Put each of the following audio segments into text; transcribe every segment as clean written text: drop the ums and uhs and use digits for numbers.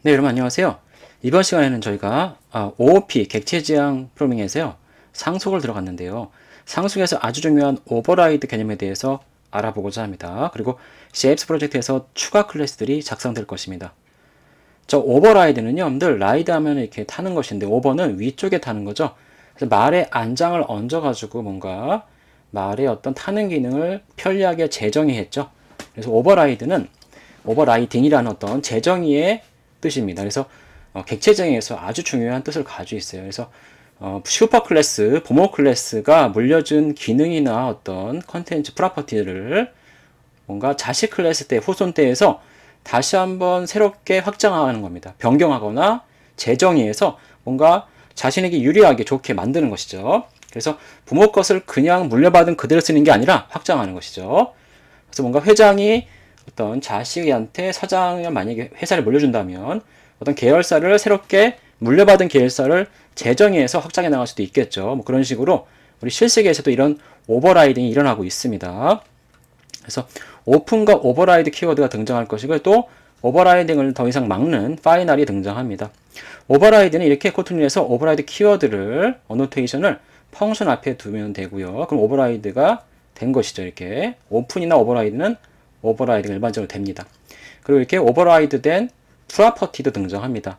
네, 여러분 안녕하세요. 이번 시간에는 저희가 OOP 객체지향 프로그래밍에서요 상속을 들어갔는데요. 상속에서 아주 중요한 오버라이드 개념에 대해서 알아보고자 합니다. 그리고 CX 프로젝트에서 추가 클래스들이 작성될 것입니다. 저 오버라이드는요, 여러분들 라이드 하면 이렇게 타는 것인데 오버는 위쪽에 타는 거죠. 그래서 말에 안장을 얹어가지고 뭔가 말의 어떤 타는 기능을 편리하게 재정의 했죠. 그래서 오버라이드는 오버라이딩이라는 어떤 재정의의 뜻입니다. 그래서 객체정의에서 아주 중요한 뜻을 가지고 있어요. 그래서 슈퍼 클래스, 부모 클래스가 물려준 기능이나 어떤 컨텐츠 프로퍼티를 뭔가 자식 클래스 때, 후손 때에서 다시 한번 새롭게 확장하는 겁니다. 변경하거나 재정의해서 뭔가 자신에게 유리하게 좋게 만드는 것이죠. 그래서 부모 것을 그냥 물려받은 그대로 쓰는 게 아니라 확장하는 것이죠. 그래서 뭔가 회장이 어떤 자식한테 사장이 만약에 회사를 물려준다면 어떤 계열사를 새롭게 물려받은 계열사를 재정의해서 확장해 나갈 수도 있겠죠. 뭐 그런 식으로 우리 실세계에서도 이런 오버라이딩이 일어나고 있습니다. 그래서 오픈과 오버라이드 키워드가 등장할 것이고 또 오버라이딩을 더 이상 막는 파이널이 등장합니다. 오버라이드는 이렇게 코트린에서 오버라이드 키워드를 어노테이션을 펑션 앞에 두면 되고요. 그럼 오버라이드가 된 것이죠. 이렇게 오픈이나 오버라이드는 오버라이드가 일반적으로 됩니다. 그리고 이렇게 오버라이드 된 프로퍼티도 등장합니다.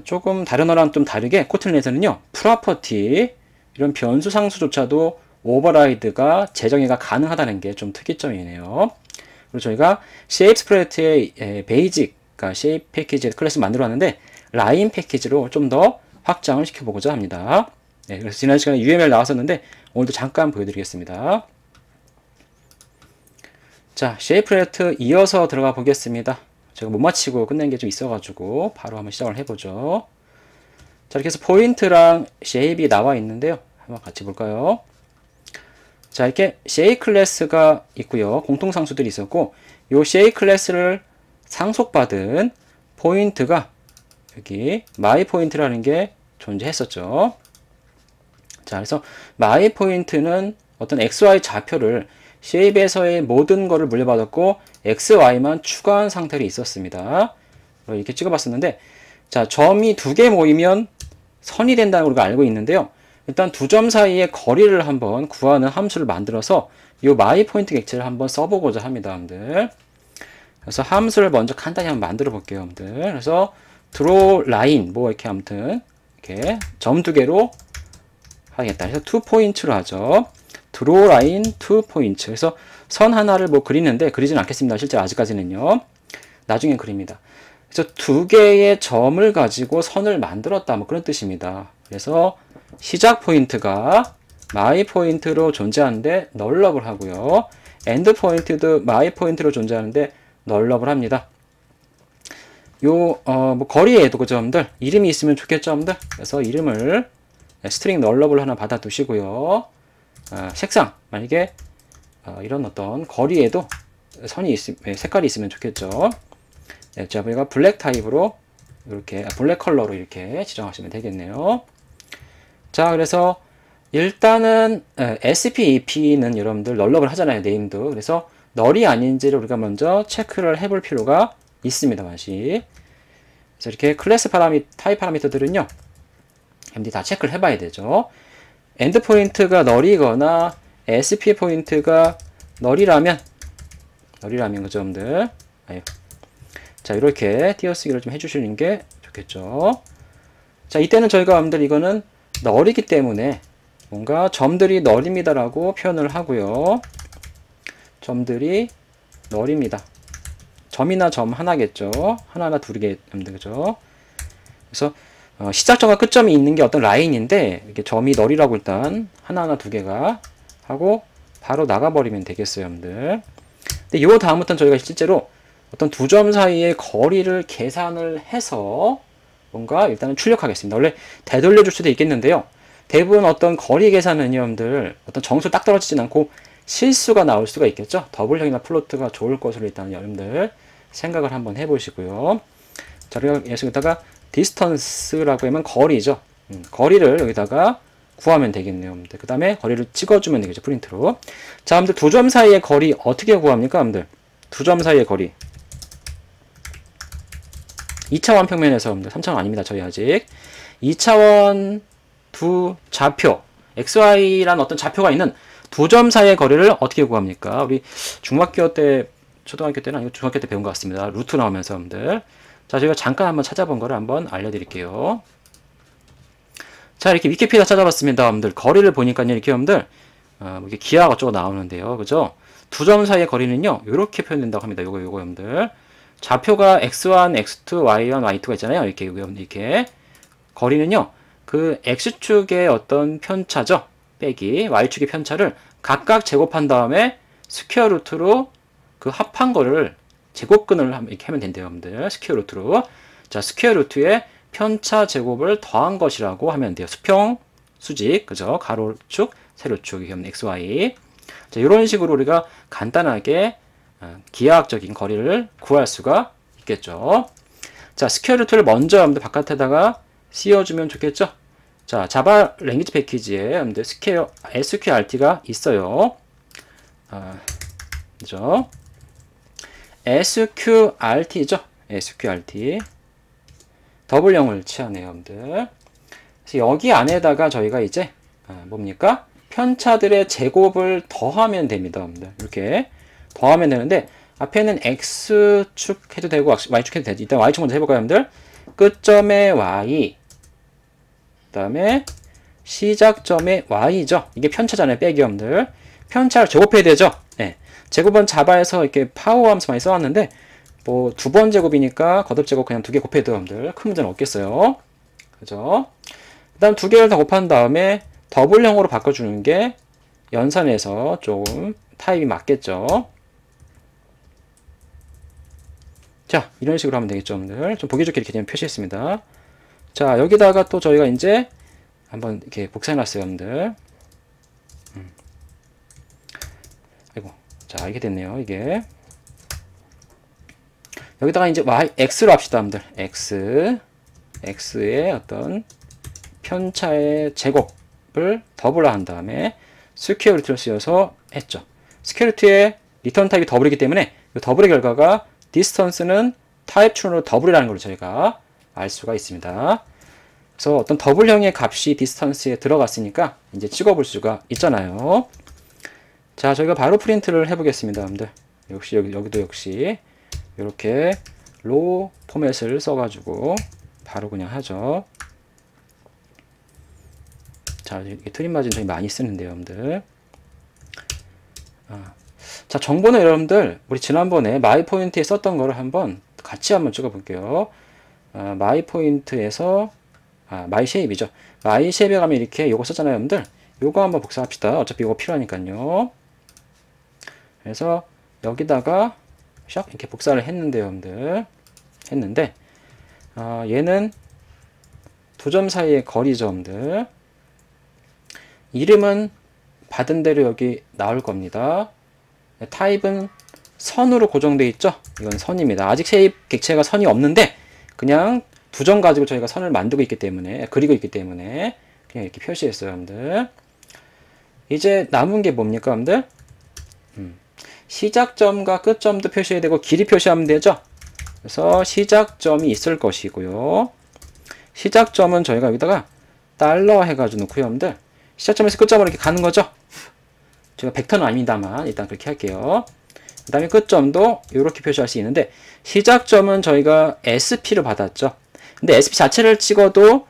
조금 다른 어랑 좀 다르게 코틀린에서는요, 프로퍼티 이런 변수 상수조차도 오버라이드가 재정의가 가능하다는 게 좀 특이점이네요. 그리고 저희가 CX 프로젝트의 베이직, 그러니까 shape 패키지 클래스 만들어 왔는데 라인 패키지로 좀 더 확장을 시켜보고자 합니다. 네, 그래서 지난 시간에 UML 나왔었는데 오늘도 잠깐 보여드리겠습니다. 자, shape 프로젝트 이어서 들어가 보겠습니다. 제가 못 마치고 끝낸 게 좀 있어가지고 바로 한번 시작을 해보죠. 자, 이렇게 해서 포인트랑 shape이 나와 있는데요. 한번 같이 볼까요? 자, 이렇게 shape 클래스가 있고요. 공통상수들이 있었고 이 shape 클래스를 상속받은 포인트가 여기 my 포인트라는 게 존재했었죠. 자, 그래서 my 포인트는 어떤 xy 좌표를 shape에서의 모든 거를 물려받았고 xy만 추가한 상태로 있었습니다. 이렇게 찍어봤었는데, 자, 점이 두 개 모이면 선이 된다는 걸 우리가 알고 있는데요. 일단 두 점 사이의 거리를 한번 구하는 함수를 만들어서 이 my 포인트 객체를 한번 써보고자 합니다, 여러분들. 그래서 함수를 먼저 간단히 한번 만들어 볼게요, 여러분들. 그래서 draw line 뭐 이렇게 아무튼 이렇게 점 두 개로 하겠다. 그래서 2포인트로 하죠. draw line 2포인트. 그래서 선 하나를 뭐 그리는데 그리지는 않겠습니다. 실제 아직까지는요. 나중에 그립니다. 그래서 두 개의 점을 가지고 선을 만들었다. 뭐 그런 뜻입니다. 그래서 시작 포인트가 my 포인트로 존재하는데 널럽을 하고요. end 포인트도 my 포인트로 존재하는데 널럽을 합니다. 요 뭐 거리에도 그죠, 여러분들? 이름이 있으면 좋겠죠, 여러분들? 그래서 이름을 스트링 널럽을 하나 받아 두시고요. 색상 만약에 이런 어떤 거리에도 선이 색깔이 있으면 좋겠죠. 네, 자, 우리가 블랙 타입으로 이렇게 블랙 컬러로 이렇게 지정하시면 되겠네요. 자, 그래서 일단은 SPEP는 여러분들 널럽을 하잖아요, 네임도. 그래서 널이 아닌지를 우리가 먼저 체크를 해볼 필요가 있습니다, 다시. 그래서 이렇게 클래스 타입 파라미터들은요, MD 다 체크를 해봐야 되죠. 엔드 포인트가 널이거나 SP 포인트가 널이라면 그죠, 여러분들. 아유. 자, 이렇게 띄어쓰기를 좀 해주시는 게 좋겠죠. 자, 이때는 저희가 여러분들 이거는 널이기 때문에 뭔가 점들이 널입니다라고 표현을 하고요. 점들이 널입니다. 점이나 점 하나겠죠. 하나나 둘이게, 여러분들, 그죠? 그래서 시작점과 끝점이 있는 게 어떤 라인인데 이렇게 점이 널이라고 일단 하나하나 두 개가 하고 바로 나가버리면 되겠어요, 여러분들. 근데 이 다음부터는 저희가 실제로 어떤 두 점 사이의 거리를 계산을 해서 뭔가 일단은 출력하겠습니다. 원래 되돌려 줄 수도 있겠는데요. 대부분 어떤 거리 계산은 여러분들 어떤 정수 딱 떨어지진 않고 실수가 나올 수가 있겠죠. 더블형이나 플로트가 좋을 것으로 일단 여러분들 생각을 한번 해보시고요. 자, 그리고 여기다가 디스턴스라고 하면 거리죠. 거리를 여기다가 구하면 되겠네요. 그 다음에 거리를 찍어주면 되겠죠. 프린트로. 자, 여러분들 두 점 사이의 거리 어떻게 구합니까? 여러분들 두 점 사이의 거리 2차원 평면에서 3차원 아닙니다. 저희 아직 2차원 두 좌표 xy라는 어떤 좌표가 있는 두 점 사이의 거리를 어떻게 구합니까? 우리 중학교 때, 초등학교 때는 아니고 중학교 때 배운 것 같습니다. 루트 나오면서 여러분들. 자, 저희가 잠깐 한번 찾아본 거를 한번 알려드릴게요. 자, 이렇게 위키피디아 찾아봤습니다. 여러분들. 거리를 보니까요, 이렇게 여러분들, 이게 기하가 어쩌고 나오는데요. 그죠? 두 점 사이의 거리는요, 이렇게 표현된다고 합니다. 요거, 여러분들. 좌표가 x1, x2, y1, y2가 있잖아요. 이렇게, 여러분들, 이렇게. 거리는요, 그 x축의 어떤 편차죠. 빼기 y축의 편차를 각각 제곱한 다음에 스퀘어 루트로 그 합한 거를 제곱근을 이렇게 하면 된대요, 여러분들. 스퀘어 루트로. 자, 스퀘어 루트에 편차 제곱을 더한 것이라고 하면 돼요. 수평, 수직, 그죠? 가로축, 세로축, x, y. 자, 이런 식으로 우리가 간단하게 기하학적인 거리를 구할 수가 있겠죠. 자, 스퀘어 루트를 먼저 여러분들 바깥에다가 씌워주면 좋겠죠. 자, 자바 랭귀지 패키지에 여러분들 sqrt가 있어요. 그죠? sqrt죠. sqrt. 더블형을 취하네요, 여러분들. 그래서 여기 안에다가 저희가 이제 뭡니까? 편차들의 제곱을 더하면 됩니다, 여러분들. 이렇게 더하면 되는데 앞에는 x축 해도 되고 y축 해도 되지. 일단 y축 먼저 해볼까요, 여러분들? 끝점의 y, 그 다음에 시작점의 y죠. 이게 편차잖아요, 빼기 여러분들. 편차를 제곱해야 되죠. 네. 제곱은 자바에서 이렇게 파워하면서 많이 써왔는데 뭐 두 번 제곱이니까 거듭제곱 그냥 두 개 곱해도 여러분들 큰 문제는 없겠어요. 그죠? 그 다음 두 개를 다 곱한 다음에 더블형으로 바꿔주는 게 연산에서 좀 타입이 맞겠죠. 자, 이런 식으로 하면 되겠죠, 여러분들. 좀 보기 좋게 이렇게 그냥 표시했습니다. 자, 여기다가 또 저희가 이제 한번 이렇게 복사해놨어요, 여러분들. 아이고, 자, 이렇게 됐네요, 이게. 여기다가 이제 x로 합시다, 여러분들. x의 어떤 편차의 제곱을 더블로 한 다음에 스퀘어 루트를 쓰여서 했죠. 스퀘어 루트의 리턴 타입이 더블이기 때문에 이 더블의 결과가 디스턴스는 타입 추론으로 더블이라는 걸 저희가 알 수가 있습니다. 그래서 어떤 더블형의 값이 디스턴스에 들어갔으니까 이제 찍어볼 수가 있잖아요. 자, 저희가 바로 프린트를 해보겠습니다, 여러분들. 역시 여기도 역시 이렇게 로우 포맷을 써가지고 바로 그냥 하죠. 자, 이렇게 트림 마진 저희 많이 쓰는데요, 여러분들. 자, 정보는 여러분들 우리 지난번에 마이포인트에 썼던 거를 한번 같이 한번 찍어볼게요. 마이포인트에서 마이쉐입이죠. 마이쉐입에 가면 이렇게 요거 썼잖아요, 여러분들. 요거 한번 복사합시다. 어차피 요거 필요하니까요. 그래서 여기다가 샥 이렇게 복사를 했는데요, 여러분들. 했는데 얘는 두 점 사이의 거리죠, 여러분들. 이름은 받은 대로 여기 나올 겁니다. 타입은 선으로 고정되어 있죠. 이건 선입니다. 아직 쉐입 객체가 선이 없는데 그냥 두 점 가지고 저희가 선을 만들고 있기 때문에, 그리고 있기 때문에 그냥 이렇게 표시했어요, 여러분들. 이제 남은 게 뭡니까, 여러분들? 시작점과 끝점도 표시해야 되고 길이 표시하면 되죠. 그래서 시작점이 있을 것이고요. 시작점은 저희가 여기다가 달러 해가지고 놓고요, 여러분들. 시작점에서 끝점으로 이렇게 가는 거죠. 제가 벡터는 아닙니다만 일단 그렇게 할게요. 그 다음에 끝점도 이렇게 표시할 수 있는데 시작점은 저희가 SP를 받았죠. 근데 SP 자체를 찍어도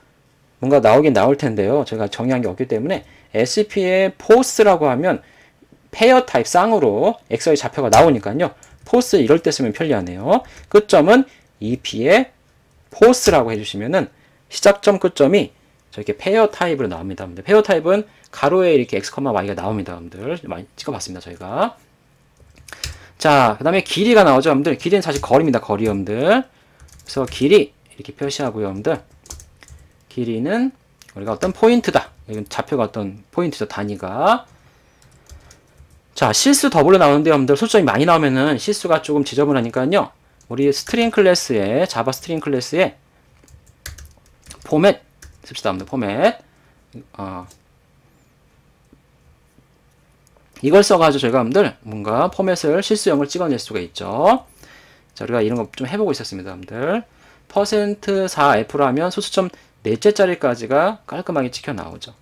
뭔가 나오긴 나올 텐데요. 제가 정의한 게 없기 때문에 SP의 포스라고 하면 페어 타입 쌍으로 XY 좌표가 나오니까요. 포스 이럴 때 쓰면 편리하네요. 끝점은 EP의 포스라고 해주시면은 시작점 끝점이 저렇게 페어 타입으로 나옵니다. 페어 타입은 가로에 이렇게 x, y가 나옵니다. 여러분들 많이 찍어봤습니다, 저희가. 자, 그 다음에 길이가 나오죠, 여러분들. 길이는 사실 거리입니다, 거리, 여러분들. 그래서 길이 이렇게 표시하고요, 여러분들. 길이는 우리가 어떤 포인트다. 이건 좌표가 어떤 포인트죠, 단위가. 자, 실수 더블로 나오는데 여러분들 소수점이 많이 나오면은 실수가 조금 지저분하니까요. 우리 스트링 클래스에, 자바 스트링 클래스에 포맷 씁시다, 여러분들. 포맷. 이걸 써가지고 저희가 여러분들 뭔가 포맷을 실수형을 찍어낼 수가 있죠. 자, 우리가 이런 거 좀 해보고 있었습니다, 여러분들. %4F라면 소수점 넷째 자리까지가 깔끔하게 찍혀 나오죠.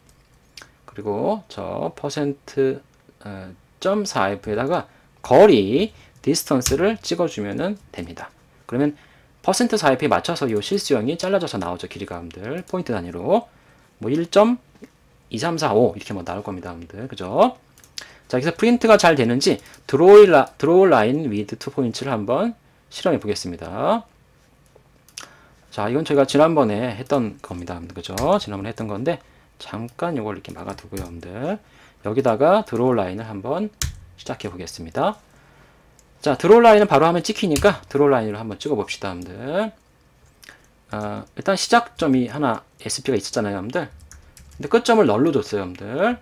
그리고 저 %.4F에다가 거리, 디스턴스를 찍어주면 됩니다. 그러면 %4F에 맞춰서 이 실수형이 잘라져서 나오죠. 길이가 여러분들. 포인트 단위로. 뭐 1.2345 이렇게 뭐 나올 겁니다. 여러분들. 그죠? 자, 여기서 프린트가 잘 되는지 드로우 라인 위드 투 포인트를 한번 실험해 보겠습니다. 자, 이건 저희가 지난번에 했던 겁니다. 그죠? 지난번에 했던 건데 잠깐 이걸 이렇게 막아두고요. 여러분들. 여기다가 드로우 라인을 한번 시작해 보겠습니다. 자, 드로우 라인은 바로 하면 찍히니까 드로우 라인으로 한번 찍어 봅시다. 여러분들. 일단 시작점이 하나 SP가 있었잖아요. 여러분들. 근데 끝점을 널로 줬어요. 여러분들.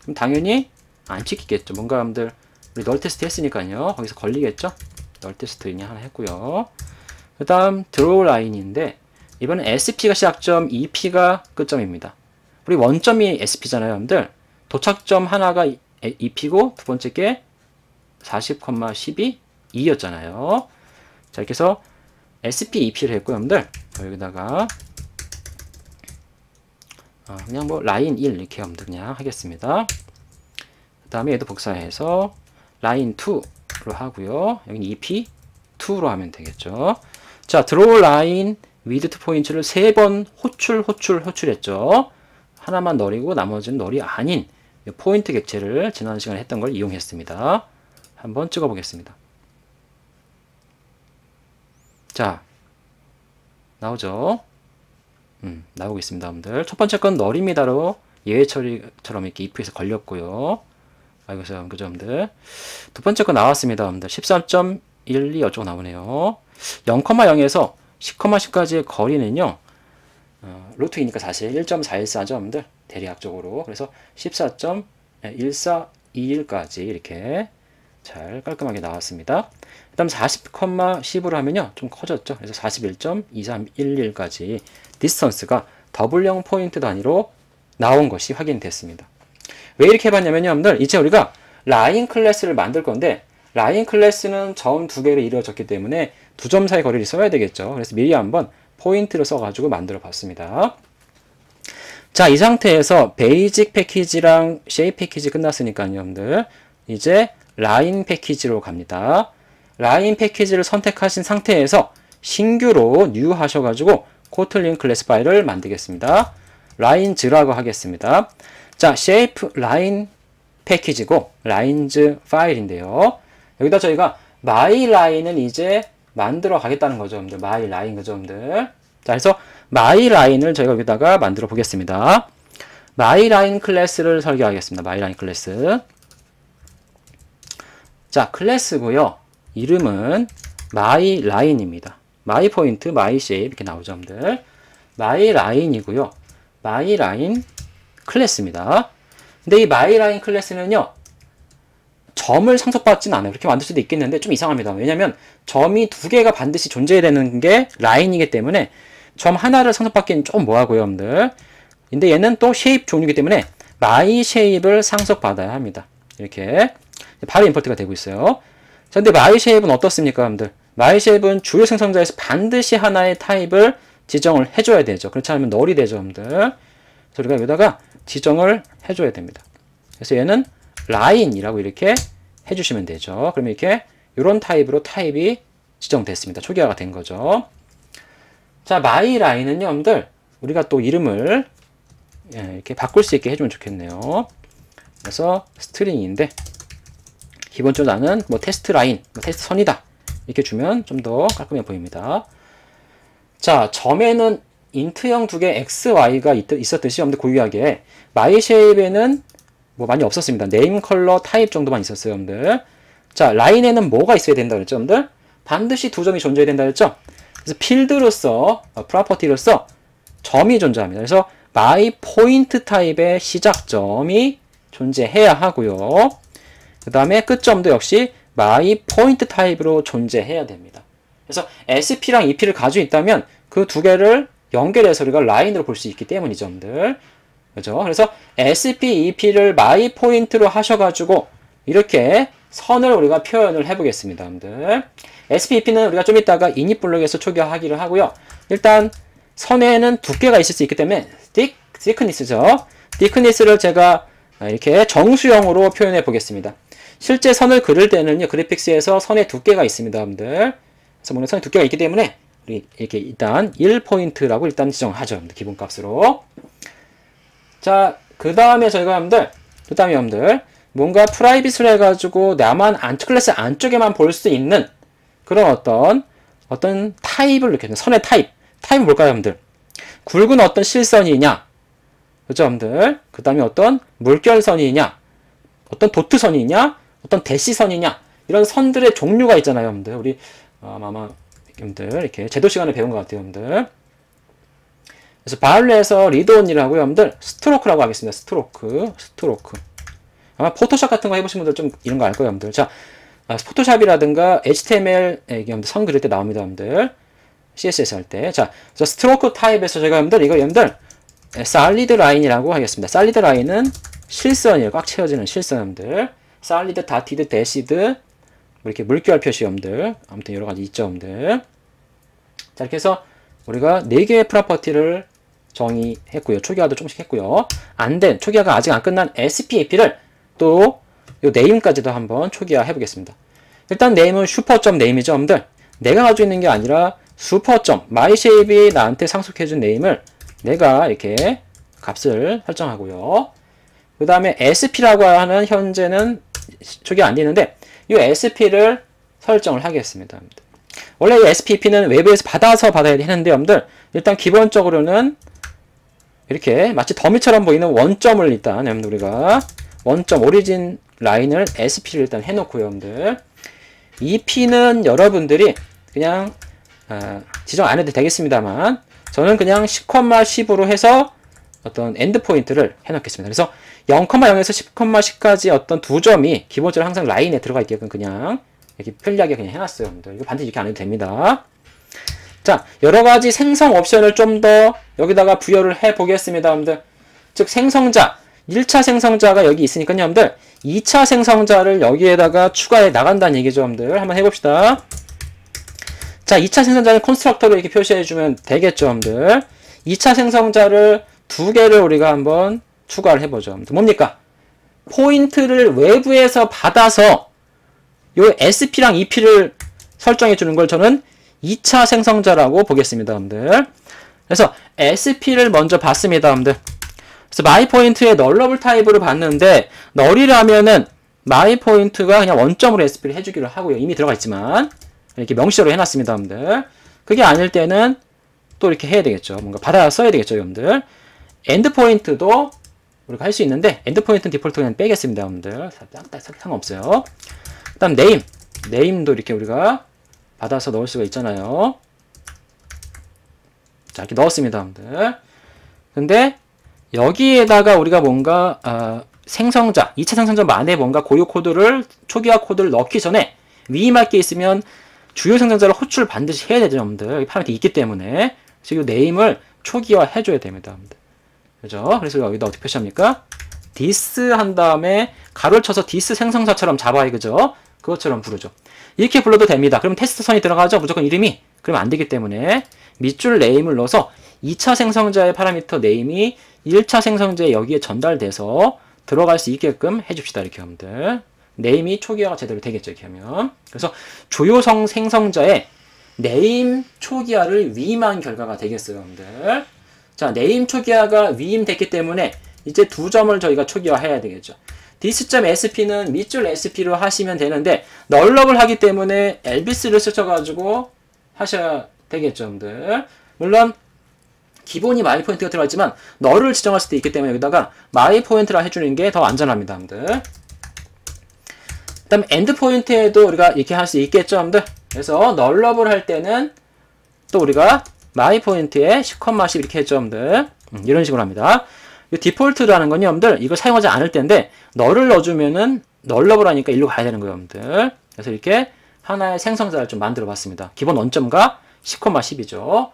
그럼 당연히 안 찍히겠죠. 뭔가 여러분들 우리 널 테스트 했으니까요. 거기서 걸리겠죠. 널 테스트 그냥 하나 했고요. 그 다음 드로우 라인인데 이번엔 SP가 시작점, EP가 끝점입니다. 우리 원점이 SP잖아요. 여러분들. 도착점 하나가 EP고 두 번째 게 40,12 2였잖아요. 자, 이렇게 해서 SP, EP를 했고요. 여러분들. 여기다가 그냥 뭐 라인 1 이렇게 여러분들 그냥 하겠습니다. 그 다음에 얘도 복사해서 라인 2로 하고요. 여기는 EP 2로 하면 되겠죠. 자, 드로우 라인 위드 투 포인트를 3번 호출했죠. 하나만 널이고 나머지는 널이 아닌 포인트 객체를 지난 시간에 했던 걸 이용했습니다. 한번 찍어 보겠습니다. 자, 나오죠? 나오고 있습니다, 여러분들. 첫 번째 건 널입니다로 예외 처리처럼 이렇게 if에서 걸렸고요. 알고 있어요, 그죠, 여러분들? 두 번째 거 나왔습니다, 여러분들. 13.12 어쩌고 나오네요. 0,0에서 10,10까지의 거리는요, 루트이니까 사실 1.414죠, 여러분들. 대략적으로. 그래서 14.1421까지 이렇게 잘 깔끔하게 나왔습니다. 그 다음 40,10으로 하면요, 좀 커졌죠. 그래서 41.2311까지 디스턴스가 더블0 포인트 단위로 나온 것이 확인됐습니다. 왜 이렇게 해봤냐면요, 여러분들. 이제 우리가 라인 클래스를 만들 건데, 라인 클래스는 점 두 개로 이루어졌기 때문에 두 점 사이 거리를 써야 되겠죠. 그래서 미리 한번 포인트를 써가지고 만들어 봤습니다. 자, 이 상태에서 베이직 패키지랑 쉐입 패키지 끝났으니까요, 여러분들. 이제 라인 패키지로 갑니다. 라인 패키지를 선택하신 상태에서 신규로 뉴 하셔가지고 코틀린 클래스 파일을 만들겠습니다. 라인즈라고 하겠습니다. 자, 쉐이프 라인 패키지고 라인즈 파일인데요. 여기다 저희가 마이 라인을 이제 만들어 가겠다는 거죠, 여러분들. 마이 라인, 그죠, 여러분들. 자, 그래서 마이 라인을 저희가 여기다가 만들어 보겠습니다. 마이 라인 클래스를 설계하겠습니다. 마이 라인 클래스. 자, 클래스고요. 이름은 마이 라인입니다. 마이 포인트, 마이 쉐입 이렇게 나오죠, 여러분들. 마이 라인이고요. 마이 라인 클래스입니다. 근데 이 마이 라인 클래스는요, 점을 상속받지는 않아요. 그렇게 만들 수도 있겠는데 좀 이상합니다. 왜냐면 점이 두 개가 반드시 존재해야 되는 게 라인이기 때문에 점 하나를 상속받기는 좀 뭐하고요, 여러분들. 근데 얘는 또 쉐입 종류이기 때문에 마이 쉐입을 상속받아야 합니다. 이렇게 바로 임포트가 되고 있어요. 자, 근데 마이 쉐입은 어떻습니까, 여러분들? 마이 쉐입은 주요 생성자에서 반드시 하나의 타입을 지정을 해줘야 되죠. 그렇지 않으면 널이 되죠, 여러분들. 그래서 우리가 여기다가 지정을 해줘야 됩니다. 그래서 얘는 라인이라고 이렇게 해주시면 되죠. 그러면 이렇게 이런 타입으로 타입이 지정됐습니다. 초기화가 된 거죠. 자, 마이 라인은요, 여러분들, 우리가 또 이름을 이렇게 바꿀 수 있게 해주면 좋겠네요. 그래서 스트링인데 기본적으로 나는 뭐 테스트 라인, 뭐 테스트 선이다 이렇게 주면 좀 더 깔끔해 보입니다. 자, 점에는 인트형 두 개 x, y가 있었듯이 여러분들 고유하게 마이 쉐입에는 뭐 많이 없었습니다. 네임, 컬러, 타입 정도만 있었어요, 여러분들. 자, 라인에는 뭐가 있어야 된다 그랬죠, 여러분들? 반드시 두 점이 존재해야 된다 그랬죠? 그래서 필드로서, 프로퍼티로서 점이 존재합니다. 그래서 마이 포인트 타입의 시작점이 존재해야 하고요. 그 다음에 끝점도 역시 마이 포인트 타입으로 존재해야 됩니다. 그래서 SP랑 EP를 가지고 있다면 그 두 개를 연결해서 우리가 라인으로 볼 수 있기 때문이죠, 여러분들. 그죠? 그래서 SP, EP를 마이 포인트로 하셔가지고 이렇게 선을 우리가 표현을 해보겠습니다, 여러분들. SPP는 우리가 좀 이따가 이닛 블록에서 초기화하기를 하고요. 일단 선에는 두께가 있을 수 있기 때문에 thickness죠. thickness를 제가 이렇게 정수형으로 표현해 보겠습니다. 실제 선을 그릴 때는요, 그래픽스에서 선의 두께가 있습니다, 여러분들. 그래서 오늘 선의 두께가 있기 때문에 우리 이렇게 일단 1포인트라고 일단 지정하죠, 여러분들. 기본값으로. 자, 그 다음에 저희가 여러분들, 뭔가 프라이빗을 해가지고 나만 클래스 안쪽에만 볼 수 있는 그런 어떤 타입을 이렇게 선의 타입은 뭘까요, 여러분들? 굵은 어떤 실선이냐, 그죠, 여러분들? 그 다음에 어떤 물결선이냐, 어떤 도트선이냐, 어떤 대시선이냐, 이런 선들의 종류가 있잖아요, 여러분들. 우리 아마 여러분들 이렇게 제도 시간에 배운 것 같아요, 여러분들. 그래서 바울레에서 리드온이라고 여러분들 스트로크라고 하겠습니다. 스트로크. 아마 포토샵 같은 거 해보신 분들 좀 이런 거 알 거예요, 여러분들. 자, 포토샵이라든가 HTML 여러분들 선 그릴 때 나옵니다, 여러분들. CSS 할 때. 자, 그래서 스트로크 타입에서 제가 여러분들 솔리드 라인이라고 하겠습니다. 솔리드 라인은 실선이에요. 꽉 채워지는 실선, 여러분들. 솔리드, 다티드, 대시드, 이렇게 물결 표시, 여러분들. 아무튼 여러 가지 있죠, 여러분들. 자, 이렇게 해서 우리가 4개의 프로퍼티를 정의했고요. 초기화도 조금씩 했고요. 초기화가 아직 안 끝난 SPAP를 또 요 네임까지도 한번 초기화 해보겠습니다. 일단 네임은 슈퍼점 네임이죠, 여러분들. 내가 가지고 있는 게 아니라 슈퍼점, 마이쉐입이 나한테 상속해준 네임을 내가 이렇게 값을 설정하고요. 그 다음에 SP라고 하는 현재는 초기화 안 되는데 이 SP를 설정을 하겠습니다. 원래 이 SPP는 외부에서 받아야 되는데 여러분들 일단 기본적으로는 이렇게 마치 더미처럼 보이는 원점을 일단 여러분들 우리가 원점 오리진 라인을 SP를 일단 해놓고요, 여러분들. 이 P는 여러분들이 그냥 지정 안 해도 되겠습니다만 저는 그냥 10,10으로 해서 어떤 엔드 포인트를 해놓겠습니다. 그래서 0,0에서 10,10까지 어떤 두 점이 기본적으로 항상 라인에 들어가 있게끔 그냥 이렇게 편리하게 그냥 해놨어요, 여러분들. 이거 반드시 이렇게 안 해도 됩니다. 자, 여러 가지 생성 옵션을 좀 더 여기다가 부여를 해 보겠습니다, 여러분들. 즉, 생성자, 1차 생성자가 여기 있으니까요, 여러분들. 2차 생성자를 여기에다가 추가해 나간다는 얘기죠, 여러분들. 한번 해봅시다. 자, 2차 생성자는 컨스트럭터로 이렇게 표시해주면 되겠죠, 여러분들. 2차 생성자를 2개를 우리가 한번 추가를 해보죠. 여러분들. 뭡니까? 포인트를 외부에서 받아서 요 SP랑 EP를 설정해주는 걸 저는 2차 생성자라고 보겠습니다, 여러분들. 그래서 SP를 먼저 봤습니다, 여러분들. 그래서 마이포인트의 널러블 타입으로 봤는데 널이라면은 마이포인트가 그냥 원점으로 SP를 해주기로 하고요. 이미 들어가 있지만 이렇게 명시로 해놨습니다, 여러분들. 그게 아닐 때는 또 이렇게 해야 되겠죠. 뭔가 받아 써야 되겠죠, 여러분들. 엔드포인트도 우리가 할 수 있는데 엔드포인트는 디폴트 그냥 빼겠습니다, 여러분들. 상관없어요. 그 다음 네임도 이렇게 우리가 받아서 넣을 수가 있잖아요. 자, 이렇게 넣었습니다, 여러분들. 근데 여기에다가 우리가 뭔가 2차 생성자만에 뭔가 고유 코드를 초기화 코드를 넣기 전에 위임할 게 있으면 주요 생성자를 호출 반드시 해야 되죠, 여러분들. 여기 파라미터 있기 때문에. 그래서 이 네임을 초기화 해줘야 됩니다, 여러분들. 그죠? 그래서 여기다 어떻게 표시합니까? 디스 한 다음에 가로를 쳐서 디스 생성자처럼 잡아야, 그죠? 그것처럼 부르죠. 이렇게 불러도 됩니다. 그럼 테스트 선이 들어가죠? 무조건 이름이? 그러면 안 되기 때문에 밑줄 네임을 넣어서 2차 생성자의 파라미터 네임이 1차 생성자에 여기에 전달돼서 들어갈 수 있게끔 해줍시다. 이렇게 하면 네임이 초기화가 제대로 되겠죠. 이렇게 하면. 그래서 주요성 생성자의 네임 초기화를 위임한 결과가 되겠어요. 여러분들. 자, 네임 초기화가 위임됐기 때문에 이제 두 점을 저희가 초기화해야 되겠죠. dis.sp는 밑줄 sp로 하시면 되는데 널럽을 하기 때문에 elvis를 쓰셔가지고 하셔야 되겠죠, 여러분들. 물론 기본이 마이포인트가 들어있지만 널을 지정할 수도 있기 때문에 여기다가 마이포인트라 해주는 게 더 안전합니다, 여러분들. 그 다음에 엔드포인트에도 우리가 이렇게 할 수 있겠죠, 여러분들. 그래서 널럽을 할 때는 또 우리가 마이포인트에 10,10 이렇게 했죠, 여러분들. 이런 식으로 합니다. 이 디폴트라는 건요, 여러분들, 이거 사용하지 않을 때인데 널을 넣어주면은 널럽을 하니까 일로 가야 되는 거예요, 여러분들. 그래서 이렇게 하나의 생성자를 좀 만들어 봤습니다. 기본 원점과 10,10이죠.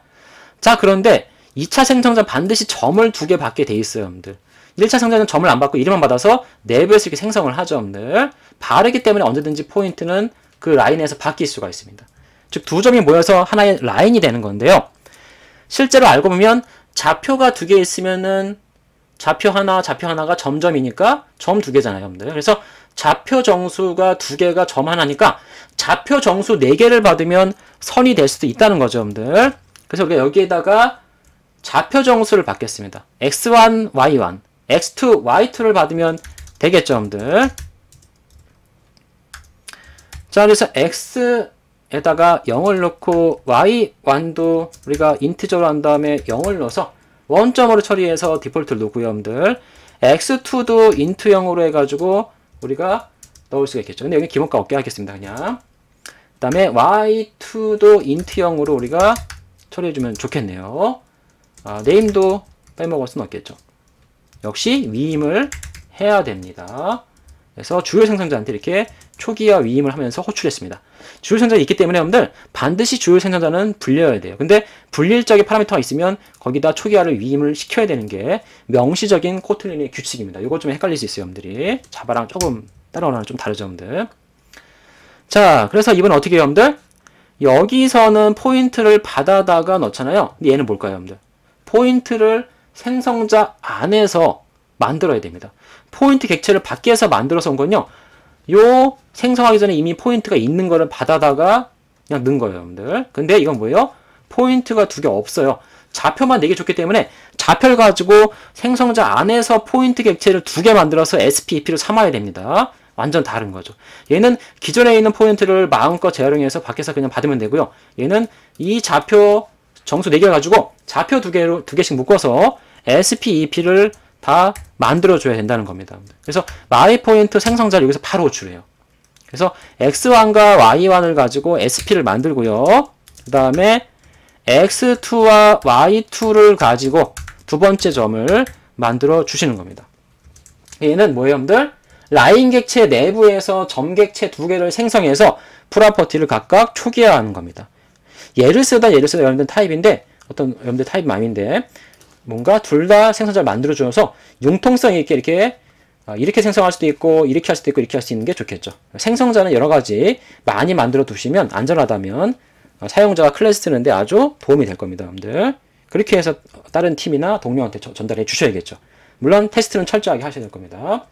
자, 그런데 2차 생성자 반드시 점을 2개 받게 돼 있어요, 여러분들. 1차 생성자는 점을 안 받고 이름만 받아서 내부에서 이렇게 생성을 하죠, 여러분들. 바르기 때문에 언제든지 포인트는 그 라인에서 바뀔 수가 있습니다. 즉, 두 점이 모여서 하나의 라인이 되는 건데요. 실제로 알고 보면 좌표가 두 개 있으면은 좌표 하나가 점점이니까 점 두 개잖아요, 여러분들. 그래서 좌표 정수가 두 개가 점 하나니까 좌표 정수 4개를 받으면 선이 될 수도 있다는 거죠, 여러분들. 그래서 우리가 여기에다가 좌표 정수를 받겠습니다. x1, y1, x2, y2를 받으면 되겠죠, 여러분들. 자, 그래서 x에다가 0을 넣고 y1도 우리가 인티저로 한 다음에 0을 넣어서 원점으로 처리해서 디폴트를 놓고요, 여러분들. x2도 int 0으로 해가지고 우리가 넣을 수가 있겠죠. 근데 여기 기본값 없게 하겠습니다, 그냥. 그 다음에 y2도 int 0으로 우리가 처리해주면 좋겠네요. 네임도 빼먹을 수는 없겠죠. 역시 위임을 해야 됩니다. 그래서 주요 생성자한테 이렇게 초기화 위임을 하면서 호출했습니다. 주요 생성자가 있기 때문에 여러분들 반드시 주요 생성자는 불려야 돼요. 근데 불릴적인 파라미터가 있으면 거기다 초기화를 위임을 시켜야 되는 게 명시적인 코틀린의 규칙입니다. 이거 좀 헷갈릴 수 있어요, 여러분들이. 자바랑 조금 따라오랑 좀 다르죠, 여러분들. 자, 그래서 이번 어떻게 해요, 여러분들? 여기서는 포인트를 받아다가 넣잖아요. 근데 얘는 뭘까요, 여러분들? 포인트를 생성자 안에서 만들어야 됩니다. 포인트 객체를 밖에서 만들어서 온 건요. 요 생성하기 전에 이미 포인트가 있는 거를 받아다가 그냥 넣은 거예요, 여러분들. 근데 이건 뭐예요? 포인트가 두 개 없어요. 좌표만 4개 줬기 때문에 좌표를 가지고 생성자 안에서 포인트 객체를 두 개 만들어서 SPEP로 삼아야 됩니다. 완전 다른 거죠. 얘는 기존에 있는 포인트를 마음껏 재활용해서 밖에서 그냥 받으면 되고요. 얘는 이 좌표 정수 4개 가지고 좌표 두 개씩 묶어서 SPEP를 다 만들어줘야 된다는 겁니다. 그래서 마이포인트 생성자를 여기서 바로 호출해요. 그래서 x1과 y1을 가지고 SP를 만들고요. 그 다음에 x2와 y2를 가지고 두 번째 점을 만들어 주시는 겁니다. 얘는 뭐예요, 여러분들? 라인 객체 내부에서 점 객체 두 개를 생성해서 프로퍼티를 각각 초기화하는 겁니다. 예를 쓰다 여러분들 타입인데 어떤 여러분들 타입 맘인데 뭔가 둘 다 생성자를 만들어줘서 융통성 있게 이렇게 생성할 수도 있고 이렇게 할 수도 있고 이렇게 할 수 있는 게 좋겠죠. 생성자는 여러 가지 많이 만들어 두시면 안전하다면 사용자가 클래스 쓰는데 아주 도움이 될 겁니다, 여러분들. 그렇게 해서 다른 팀이나 동료한테 전달해 주셔야겠죠. 물론 테스트는 철저하게 하셔야 될 겁니다.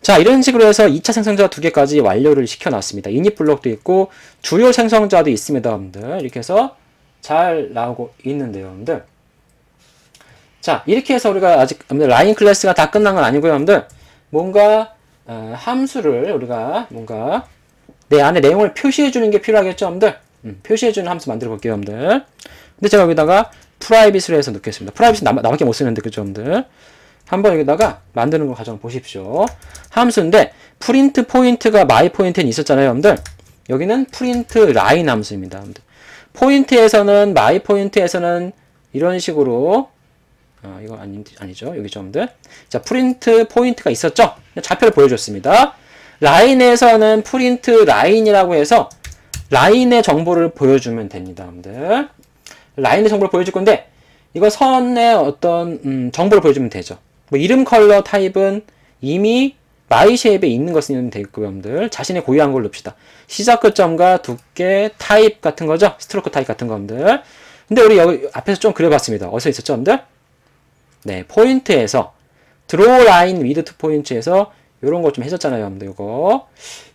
자, 이런 식으로 해서 2차 생성자 2개까지 완료를 시켜놨습니다. 이닛 블록도 있고 주요 생성자도 있습니다, 여러분들. 이렇게 해서 잘 나오고 있는데요, 여러분들. 자, 이렇게 해서 우리가 아직 라인 클래스가 다 끝난 건 아니고요, 여러분들. 뭔가 함수를 우리가 뭔가 내 안에 내용을 표시해 주는 게 필요하겠죠, 여러분들. 표시해 주는 함수 만들어 볼게요, 여러분들. 근데 제가 여기다가 프라이빗을 해서 넣겠습니다. 프라이빗은 나밖에 못 쓰는데, 그죠, 여러분들? 한번 여기다가 만드는 거 과정 보십시오. 함수인데 프린트 포인트가 마이 포인트는 있었잖아요, 여러분들. 여기는 프린트 라인 함수입니다, 여러분들. 포인트에서는 마이 포인트에서는 이런 식으로 이거 아니죠, 여기죠, 여러분들. 자, 프린트 포인트가 있었죠. 좌표를 보여줬습니다. 라인에서는 프린트 라인이라고 해서 라인의 정보를 보여주면 됩니다, 여러분들. 라인의 정보를 보여줄 건데 이거 선의 어떤 정보를 보여주면 되죠. 뭐 이름 컬러 타입은 이미 마이 쉐입에 있는 거 쓰면 되겠고요, 여러분들. 자신의 고유한 걸 넣읍시다. 시작 끝점과 두께, 타입 같은 거죠. 스트로크 타입 같은 거들. 근데 우리 여기 앞에서 좀 그려봤습니다. 어디서 있었죠, 여러분들? 네, 포인트에서 드로우 라인 위드 투 포인트에서 요런 거 좀 했었잖아요, 여러분들.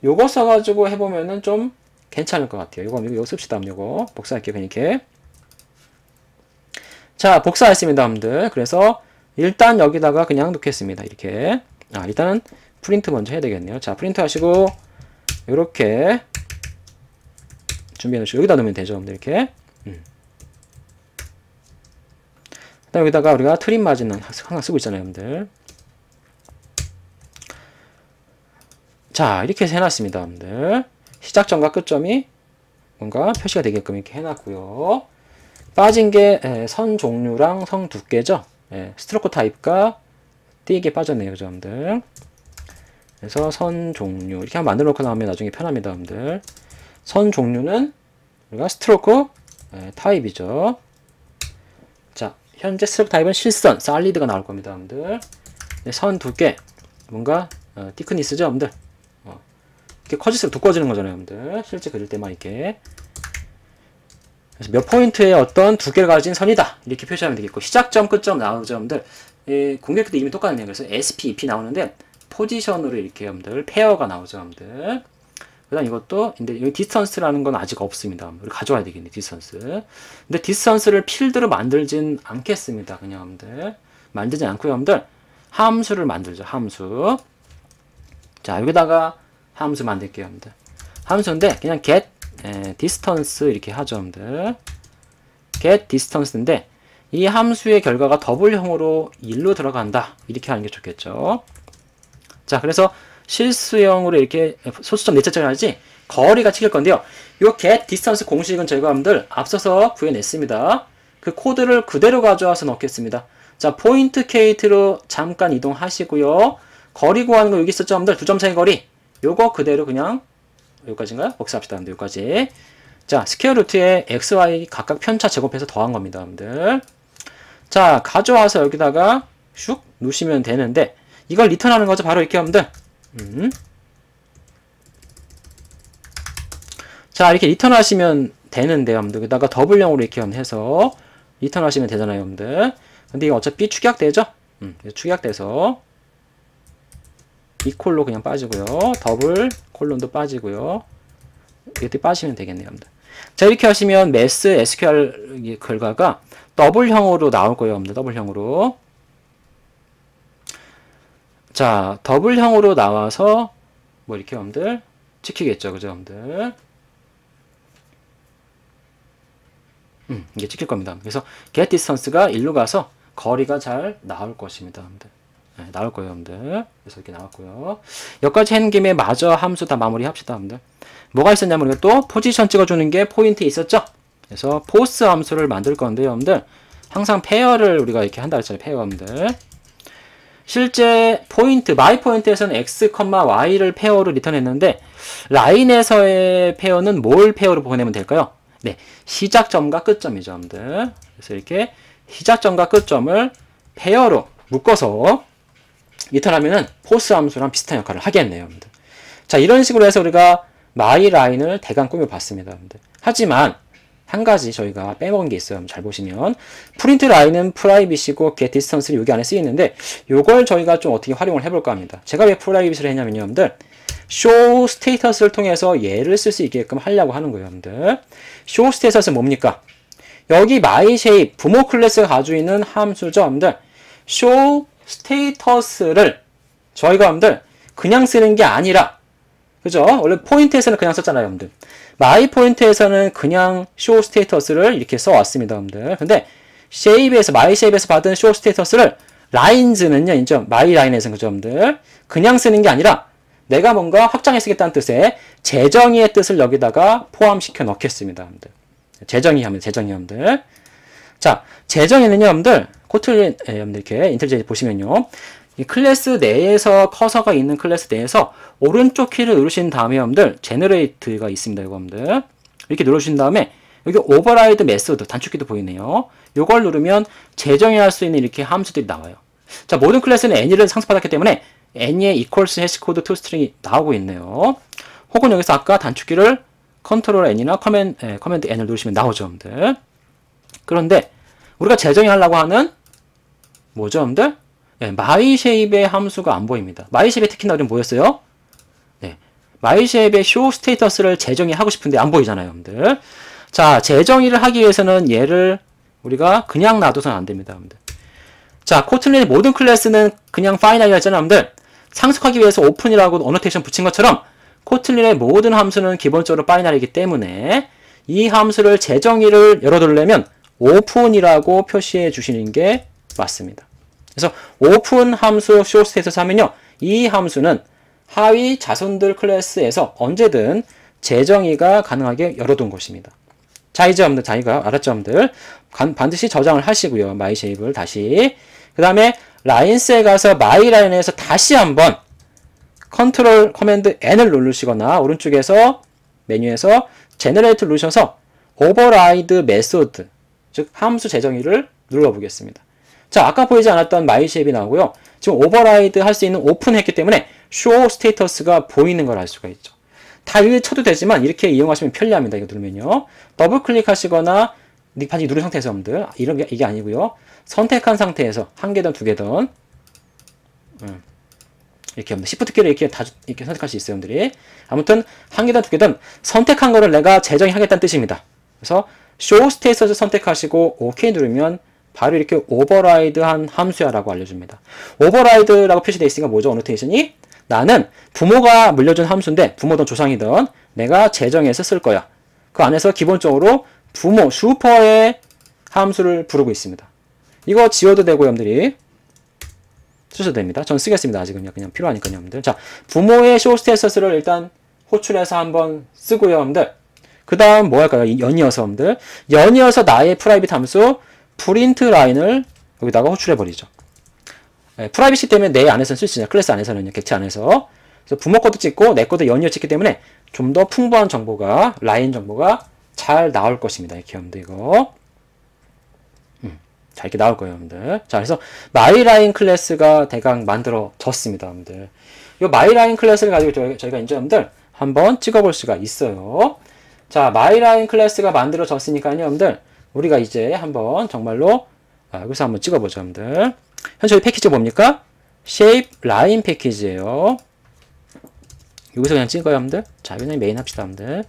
요거 써가지고 해보면은 좀 괜찮을 것 같아요. 요거 씁시다, 요거 복사할게요, 그냥 이렇게. 자, 복사했습니다, 여러분들. 그래서 일단 여기다가 그냥 놓겠습니다. 이렇게. 일단은 프린트 먼저 해야 되겠네요. 자, 프린트 하시고 이렇게 준비해 놓으시고 여기다 넣으면 되죠, 여러분들. 이렇게. 그다음 여기다가 우리가 트림 마진은 항상 쓰고 있잖아요, 여러분들. 자, 이렇게 해서 해놨습니다, 여러분들. 시작점과 끝점이 뭔가 표시가 되게끔 이렇게 해놨고요. 빠진 게 선 종류랑 선 두께죠. 스트로크 타입과 띄게 빠졌네요, 여러분들. 그래서 선 종류 이렇게 한번 만들어 놓고 나오면 나중에 편합니다, 여러분들. 선 종류는 우리가 스트로크 타입이죠. 자, 현재 스트로크 타입은 실선, 살리드가 나올 겁니다, 여러분들. 선 두께 뭔가 티크니스죠, 여러분들. 이렇게 커질수록 두꺼워지는 거잖아요, 여러분들. 실제 그릴 때만 이렇게. 그래서 몇 포인트의 어떤 두께를 가진 선이다 이렇게 표시하면 되겠고, 시작점, 끝점 나오죠, 여러분들. 공격도 이미 똑같네요. 그래서 SP, EP 나오는데 포지션으로 이렇게 여러분들 페어가 나오죠, 여러분들. 그다음 이것도 근데 여기 디스턴스라는 건 아직 없습니다. 우리 가져와야 되겠네, 디스턴스. 근데 디스턴스를 필드로 만들진 않겠습니다, 그냥 여러분들. 만들진 않고요, 여러분들. 함수를 만들죠, 함수. 자, 여기다가 함수 만들게요, 여러분들. 함수인데 그냥 get distance 이렇게 하죠, 여러분들. get distance인데 이 함수의 결과가 더블형으로 1로 들어간다 이렇게 하는 게 좋겠죠. 자, 그래서 실수형으로 이렇게 소수점 넷째짜리 하지 거리가 찍힐 건데요. 이 get distance 공식은 저희가 여러분들 앞서서 구해냈습니다. 그 코드를 그대로 가져와서 넣겠습니다. 자, 포인트 K로 잠깐 이동하시고요. 거리 구하는 거 여기 있었죠, 여러분들. 두 점 사이 거리. 요거 그대로 그냥 여기까지인가요? 복사합시다, 여러분들. 여기까지. 자, 스퀘어 루트에 x, y 각각 편차 제곱해서 더한 겁니다, 여러분들. 자, 가져와서 여기다가 슉 놓으시면 되는데 이걸 리턴하는 거죠, 바로 이렇게, 여러분들. 자, 이렇게 리턴하시면 되는데요, 여러분들. 여기다가 더블형으로 이렇게 해서 리턴하시면 되잖아요, 여러분들. 근데 이거 어차피 축약되죠? 축약돼서 이콜로 그냥 빠지고요. 더블 콜론도 빠지고요. 이렇게 빠지면 되겠네요, 여러분들. 자, 이렇게 하시면 매스 SQL 결과가 더블형으로 나올 거예요, 여러분들. 더블형으로. 자, 더블형으로 나와서 뭐 이렇게 여러분들 찍히겠죠, 그죠, 여러분들. 이게 찍힐 겁니다. 그래서 get distance가 1로 가서 거리가 잘 나올 것입니다, 여러분들. 네, 나올 거예요, 여러분들. 그래서 이렇게 나왔고요. 여기까지 한 김에 마저 함수 다 마무리 합시다, 여러분들. 뭐가 있었냐면 우리가 또 포지션 찍어주는 게 포인트 있었죠? 그래서 포스 함수를 만들 건데요, 여러분들. 항상 페어를 우리가 이렇게 한다 했잖아요, 페어, 여러분들. 실제 포인트, 마이 포인트에서는 x, y를 페어로 리턴했는데 라인에서의 페어는 뭘 페어로 보내면 될까요? 네, 시작점과 끝점이죠, 여러분들. 그래서 이렇게 시작점과 끝점을 페어로 묶어서 리턴하면은 포스 함수랑 비슷한 역할을 하겠네요, 여러분들. 자, 이런 식으로 해서 우리가 마이 라인을 대강 꾸며봤습니다, 여러분들. 하지만 한 가지 저희가 빼먹은 게 있어요. 잘 보시면 프린트 라인은 프라이빗이고 get distance는 여기 안에 쓰이는데 요걸 저희가 좀 어떻게 활용을 해볼까 합니다. 제가 왜 프라이빗을 했냐면요, 여러분들. show status를 통해서 얘를 쓸 수 있게끔 하려고 하는 거예요, 여러분들. show status은 뭡니까? 여기 myShape 부모 클래스가 가지고 있는 함수죠, 여러분들. show status를 저희가 여러분들 그냥 쓰는 게 아니라, 그죠? 원래 포인트에서는 그냥 썼잖아요, 여러분들. my 포인트에서는 그냥 show status를 이렇게 써왔습니다, 여러분들. 근데 shape에서 myShape에서 받은 show status를 lines는요, 인정? my line에서는, 그죠, 여러분들? 그냥 쓰는 게 아니라 내가 뭔가 확장해 쓰겠다는 뜻의 재정의의 뜻을 여기다가 포함시켜 넣겠습니다, 여러분들. 재정의 하면 재정의, 여러분들. 자, 재정의는요, 여러분들. 코틀린, 여러분들 이렇게 인텔리전스 보시면요. 이 클래스 내에서 커서가 있는 클래스 내에서 오른쪽 키를 누르신 다음에 여러분들 제너레이트가 있습니다, 이거 여러분들. 이렇게 누르신 다음에 여기 오버라이드 메소드 단축키도 보이네요. 요걸 누르면 재정의할 수 있는 이렇게 함수들이 나와요. 자, 모든 클래스는 any를 상습받았기 때문에 any의 equals 해시코드 toString이 나오고 있네요. 혹은 여기서 아까 단축키를 컨트롤 n이나 커맨드 n을 누르시면 나오죠, 여러분들. 그런데 우리가 재정의하려고 하는 뭐죠, 여러분들? 네, myShape의 함수가 안 보입니다. myShape의 특히나 우리는 뭐였어요? 네, myShape의 show status를 재정의하고 싶은데 안 보이잖아요, 여러분들. 자, 재정의를 하기 위해서는 얘를 우리가 그냥 놔둬서는 안 됩니다, 여러분들. 자, 코틀린의 모든 클래스는 그냥 final이라 했잖아요, 여러분들. 상속하기 위해서 오픈이라고 어노테이션 붙인 것처럼 코틀린의 모든 함수는 기본적으로 final이기 때문에 이 함수를 재정의를 열어두려면 오픈이라고 표시해 주시는 게 맞습니다. 그래서 오픈 함수 show status 하면요, 이 함수는 하위 자손들 클래스에서 언제든 재정의가 가능하게 열어둔 것입니다. 자, 이제 여러분들, 자기가 알았죠, 여러분들? 반드시 저장을 하시고요, myShape를 다시. 그 다음에 라인스에 가서 my라인에서 다시 한번 컨트롤 커맨드 N을 누르시거나 오른쪽에서 메뉴에서 제너레이트 누르셔서 오버라이드 메소드, 즉 함수 재정의를 눌러보겠습니다. 자, 아까 보이지 않았던 myShape이 나오고요. 지금 오버라이드 할 수 있는 오픈했기 때문에 show 스테이터스가 보이는 걸 알 수가 있죠. 다 일일이 쳐도 되지만 이렇게 이용하시면 편리합니다. 이거 누르면요. 더블 클릭하시거나 반지 누른 상태에서 여러분들 이게 아니고요. 선택한 상태에서 한 개든 두 개든 이렇게 Shift 키를 이렇게 선택할 수 있어요, 여러분들이. 아무튼 한 개든 두 개든 선택한 거를 내가 재정의 하겠다는 뜻입니다. 그래서 show status 선택하시고 OK 누르면 바로 이렇게 오버라이드한 함수야라고 알려줍니다. 오버라이드라고 표시되어 있으니까 뭐죠? 어노테이션이 나는 부모가 물려준 함수인데 부모든 조상이든 내가 재정해서 쓸 거야. 그 안에서 기본적으로 부모 슈퍼의 함수를 부르고 있습니다. 이거 지워도 되고 여러분들이 쓰셔도 됩니다. 전 쓰겠습니다. 아직은 그냥 필요하니까요, 여러분들. 자, 부모의 show status를 일단 호출해서 한번 쓰고요, 여러분들. 그 다음 뭐 할까요? 연이어서 여러분들. 연이어서 나의 프라이빗 함수 프린트 라인을 여기다가 호출해버리죠. 네, 프라이빗이 때문에 내 안에서는 쓸 수 있잖아요. 클래스 안에서는요. 객체 안에서. 그래서 부모 것도 찍고 내 것도 연이어 찍기 때문에 좀 더 풍부한 정보가, 라인 정보가 잘 나올 것입니다. 이렇게 여러분들 이거. 자, 이렇게 나올 거예요, 여러분들. 자, 그래서 마이라인 클래스가 대강 만들어졌습니다, 여러분들. 이 마이라인 클래스를 가지고 저희가 이제 여러분들 한번 찍어볼 수가 있어요. 자, 마이라인 클래스가 만들어졌으니까요, 여러분들. 우리가 이제 한번 정말로 여기서 한번 찍어보죠, 여러분들. 현재 저희 패키지 뭡니까? shape line 패키지예요. 여기서 그냥 찍어요, 여러분들. 자, 그냥 메인 합시다, 여러분들.